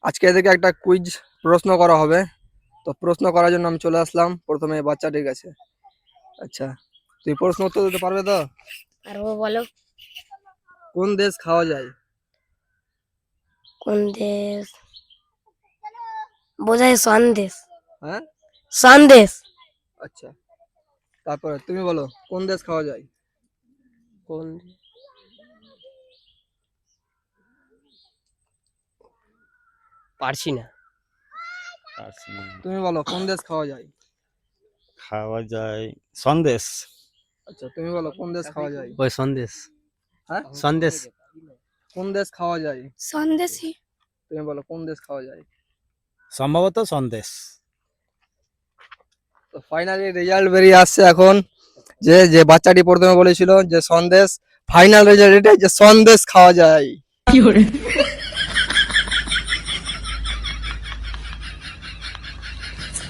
আজকে এদেরকে একটা কুইজ প্রশ্ন করা হবে। তো প্রশ্ন করার জন্য আমি চলে আসলাম প্রথমে বাচ্চাটির কাছে। আচ্ছা, তুই প্রশ্ন উত্তর দিতে পারবে তো? পারবো, বলো। কোন দেশ খাওয়া যায়? কোন দেশ বোঝায়? সন্দেশ। হ্যাঁ, সন্দেশ। আচ্ছা, তারপরে তুমি বলো কোন দেশ খাওয়া যায়? কোন পারছি না। পারছি না। তুমি বলো কোন দেশ খাওয়া যায়? খাওয়া যায় সন্দেশ। আচ্ছা, তুমি বলো কোন দেশ খাওয়া যায়? ওই সন্দেশ। হ্যাঁ, সন্দেশ। কোন দেশ খাওয়া যায়? সন্দেশই। তুমি বলো কোন দেশ খাওয়া যায়? সম্ভবত সন্দেশ। তো ফাইনালি রেজাল্ট বেরিয়ে আসছে এখন। যে যে বাচ্চাটি প্রথমে বলেছিল যে সন্দেশ, ফাইনাল রেজাল্ট এটা যে সন্দেশ খাওয়া যায়।